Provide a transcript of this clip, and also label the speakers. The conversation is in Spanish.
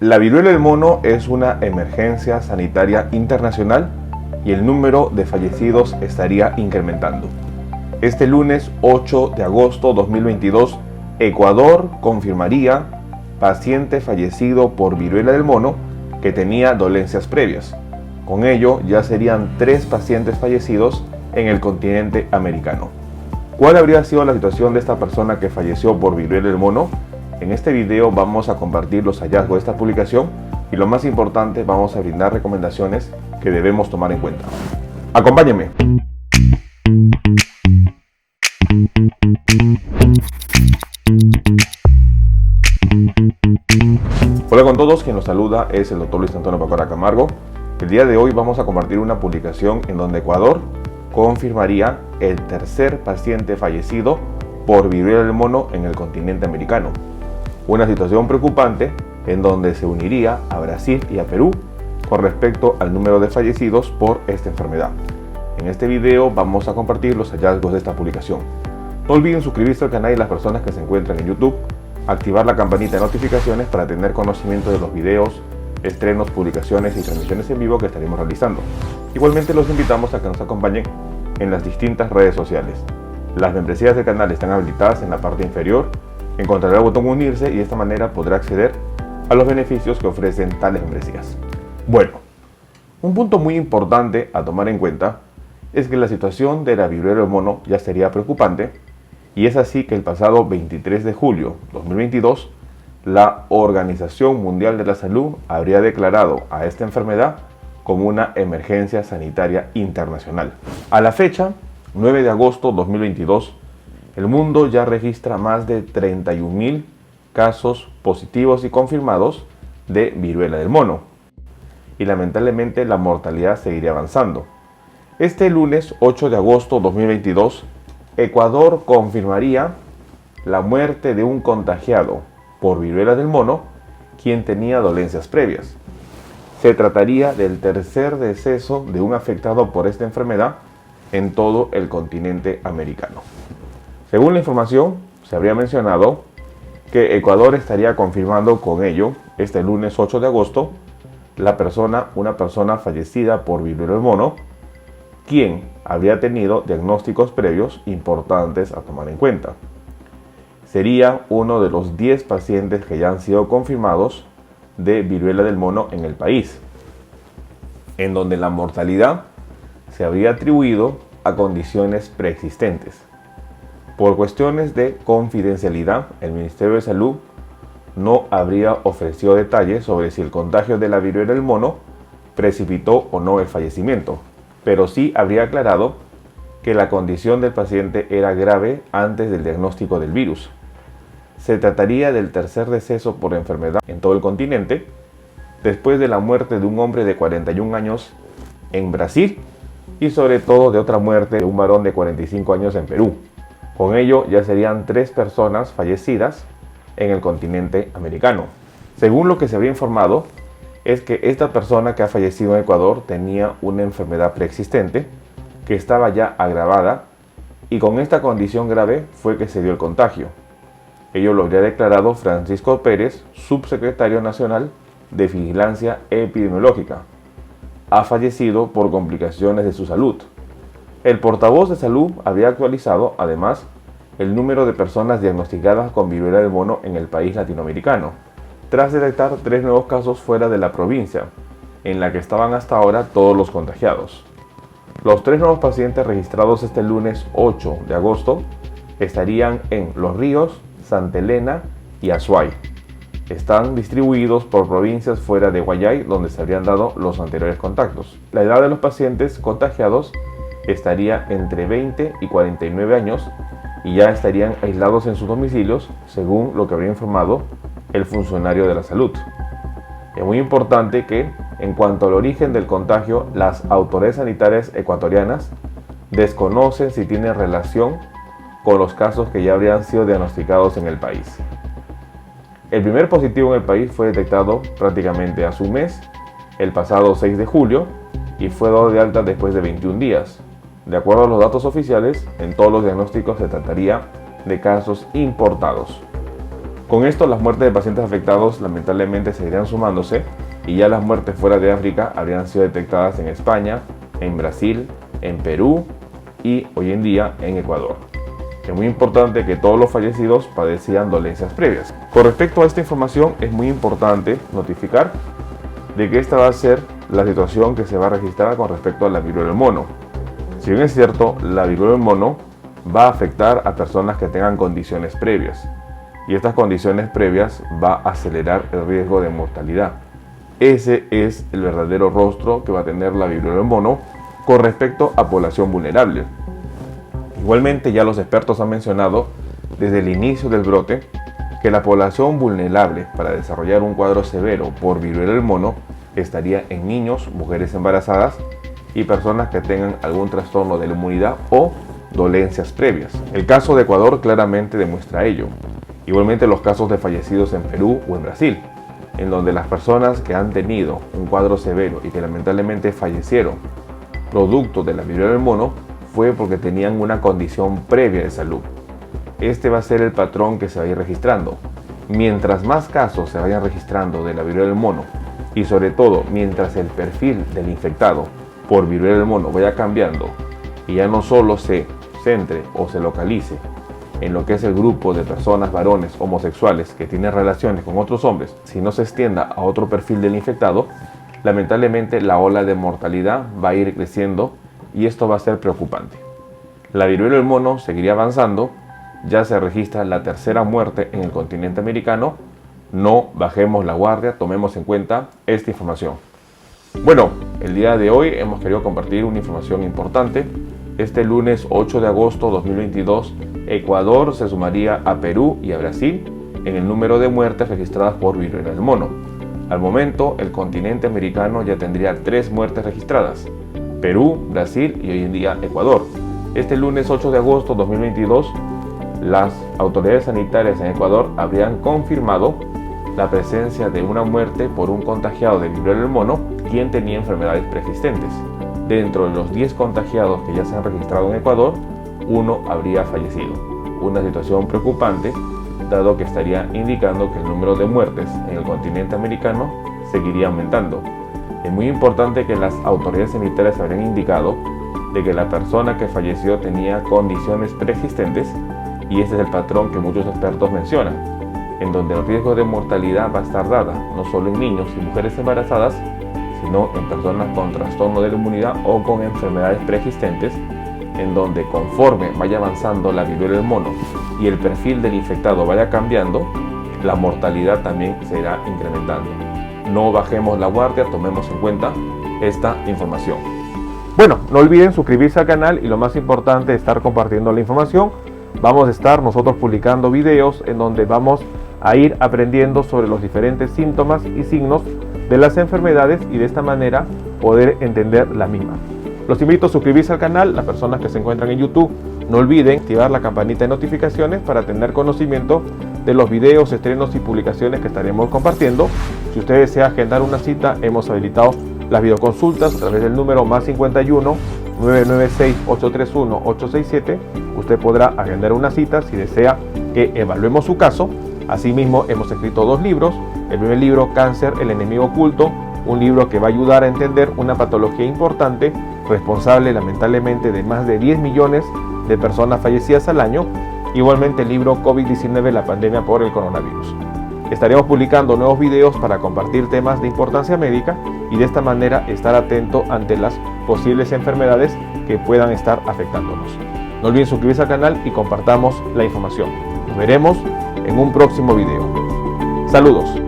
Speaker 1: La viruela del mono es una emergencia sanitaria internacional y el número de fallecidos estaría incrementando. Este lunes 8 de agosto 2022, Ecuador confirmaría paciente fallecido por viruela del mono que tenía dolencias previas. Con ello ya serían 3 pacientes fallecidos en el continente americano. ¿Cuál habría sido la situación de esta persona que falleció por viruela del mono? En este video vamos a compartir los hallazgos de esta publicación y lo más importante, vamos a brindar recomendaciones que debemos tomar en cuenta. ¡Acompáñenme! Hola con todos, quien los saluda es el Dr. Luis Antonio Pacora Camargo. El día de hoy vamos a compartir una publicación en donde Ecuador confirmaría el tercer paciente fallecido por viruela del mono en el continente americano. Una situación preocupante en donde se uniría a Brasil y a Perú con respecto al número de fallecidos por esta enfermedad. En este video vamos a compartir los hallazgos de esta publicación. No olviden suscribirse al canal y las personas que se encuentran en YouTube, activar la campanita de notificaciones para tener conocimiento de los videos, estrenos, publicaciones y transmisiones en vivo que estaremos realizando. Igualmente los invitamos a que nos acompañen en las distintas redes sociales. Las membresías del canal están habilitadas en la parte inferior. Encontrará el botón unirse y de esta manera podrá acceder a los beneficios que ofrecen tales membresías. Bueno, un punto muy importante a tomar en cuenta es que la situación de la viruela del mono ya sería preocupante, y es así que el pasado 23 de julio de 2022 la Organización Mundial de la Salud habría declarado a esta enfermedad como una emergencia sanitaria internacional. A la fecha, 9 de agosto de 2022, el mundo ya registra más de 31.000 casos positivos y confirmados de viruela del mono. Y lamentablemente la mortalidad seguiría avanzando. Este lunes 8 de agosto de 2022, Ecuador confirmaría la muerte de un contagiado por viruela del mono, quien tenía dolencias previas. Se trataría del tercer deceso de un afectado por esta enfermedad en todo el continente americano. Según la información, se habría mencionado que Ecuador estaría confirmando con ello, este lunes 8 de agosto, una persona fallecida por viruela del mono, quien habría tenido diagnósticos previos importantes a tomar en cuenta. Sería uno de los 10 pacientes que ya han sido confirmados de viruela del mono en el país, en donde la mortalidad se habría atribuido a condiciones preexistentes. Por cuestiones de confidencialidad, el Ministerio de Salud no habría ofrecido detalles sobre si el contagio de la viruela del mono precipitó o no el fallecimiento, pero sí habría aclarado que la condición del paciente era grave antes del diagnóstico del virus. Se trataría del tercer deceso por enfermedad en todo el continente, después de la muerte de un hombre de 41 años en Brasil y sobre todo de otra muerte de un varón de 45 años en Perú. Con ello ya serían 3 personas fallecidas en el continente americano. Según lo que se habría informado, es que esta persona que ha fallecido en Ecuador tenía una enfermedad preexistente que estaba ya agravada, y con esta condición grave fue que se dio el contagio. Ello lo habría declarado Francisco Pérez, subsecretario nacional de Vigilancia Epidemiológica. Ha fallecido por complicaciones de su salud. El portavoz de salud había actualizado, además, el número de personas diagnosticadas con viruela del mono en el país latinoamericano, tras detectar 3 nuevos casos fuera de la provincia, en la que estaban hasta ahora todos los contagiados. Los 3 nuevos pacientes registrados este lunes 8 de agosto estarían en Los Ríos, Santa Elena y Azuay. Están distribuidos por provincias fuera de Guayay, donde se habrían dado los anteriores contactos. La edad de los pacientes contagiados estaría entre 20 y 49 años y ya estarían aislados en sus domicilios, según lo que habría informado el funcionario de la salud. Es muy importante que, en cuanto al origen del contagio, las autoridades sanitarias ecuatorianas desconocen si tiene relación con los casos que ya habrían sido diagnosticados en el país. El primer positivo en el país fue detectado prácticamente hace un mes, el pasado 6 de julio, y fue dado de alta después de 21 días. De acuerdo a los datos oficiales, en todos los diagnósticos se trataría de casos importados. Con esto, las muertes de pacientes afectados lamentablemente seguirían sumándose y ya las muertes fuera de África habrían sido detectadas en España, en Brasil, en Perú y hoy en día en Ecuador. Es muy importante que todos los fallecidos padecían dolencias previas. Con respecto a esta información, es muy importante notificar de que esta va a ser la situación que se va a registrar con respecto a la viruela del mono. Si bien es cierto, la viruela del mono va a afectar a personas que tengan condiciones previas, y estas condiciones previas va a acelerar el riesgo de mortalidad. Ese es el verdadero rostro que va a tener la viruela del mono con respecto a población vulnerable. Igualmente, ya los expertos han mencionado desde el inicio del brote que la población vulnerable para desarrollar un cuadro severo por viruela del mono estaría en niños, mujeres embarazadas y personas que tengan algún trastorno de la inmunidad o dolencias previas. El caso de Ecuador claramente demuestra ello. Igualmente los casos de fallecidos en Perú o en Brasil, en donde las personas que han tenido un cuadro severo y que lamentablemente fallecieron producto de la viruela del mono fue porque tenían una condición previa de salud. Este va a ser el patrón que se va a ir registrando. Mientras más casos se vayan registrando de la viruela del mono y sobre todo mientras el perfil del infectado por viruela del mono vaya cambiando y ya no solo se centre o se localice en lo que es el grupo de personas varones homosexuales que tienen relaciones con otros hombres, si no se extienda a otro perfil del infectado, lamentablemente la ola de mortalidad va a ir creciendo y esto va a ser preocupante. La viruela del mono seguiría avanzando, ya se registra la tercera muerte en el continente americano. No bajemos la guardia, tomemos en cuenta esta información. Bueno, el día de hoy hemos querido compartir una información importante. Este lunes 8 de agosto 2022, Ecuador se sumaría a Perú y a Brasil en el número de muertes registradas por viruela del mono. Al momento, el continente americano ya tendría 3 muertes registradas: Perú, Brasil y hoy en día Ecuador. Este lunes 8 de agosto 2022, las autoridades sanitarias en Ecuador habrían confirmado la presencia de una muerte por un contagiado de viruela del mono quien tenía enfermedades preexistentes. Dentro de los 10 contagiados que ya se han registrado en Ecuador, 1 habría fallecido. Una situación preocupante, dado que estaría indicando que el número de muertes en el continente americano seguiría aumentando. Es muy importante que las autoridades sanitarias habrían indicado de que la persona que falleció tenía condiciones preexistentes, y este es el patrón que muchos expertos mencionan, en donde el riesgo de mortalidad va a estar dada no solo en niños y mujeres embarazadas, sino en personas con trastorno de la inmunidad o con enfermedades preexistentes, en donde conforme vaya avanzando la viruela del mono y el perfil del infectado vaya cambiando, la mortalidad también se irá incrementando. No bajemos la guardia, tomemos en cuenta esta información. Bueno, no olviden suscribirse al canal y lo más importante, estar compartiendo la información. Vamos a estar nosotros publicando videos en donde vamos a ir aprendiendo sobre los diferentes síntomas y signos de las enfermedades y de esta manera poder entender las mismas. Los invito a suscribirse al canal. Las personas que se encuentran en YouTube, no olviden activar la campanita de notificaciones para tener conocimiento de los videos, estrenos y publicaciones que estaremos compartiendo. Si usted desea agendar una cita, hemos habilitado las videoconsultas a través del número +51 996 831 867. Usted podrá agendar una cita si desea que evaluemos su caso. Asimismo, hemos escrito 2 libros. El primer libro, Cáncer, el enemigo oculto, un libro que va a ayudar a entender una patología importante, responsable lamentablemente de más de 10 millones de personas fallecidas al año. Igualmente el libro COVID-19, la pandemia por el coronavirus. Estaremos publicando nuevos videos para compartir temas de importancia médica y de esta manera estar atento ante las posibles enfermedades que puedan estar afectándonos. No olviden suscribirse al canal y compartamos la información. Nos veremos en un próximo video. Saludos.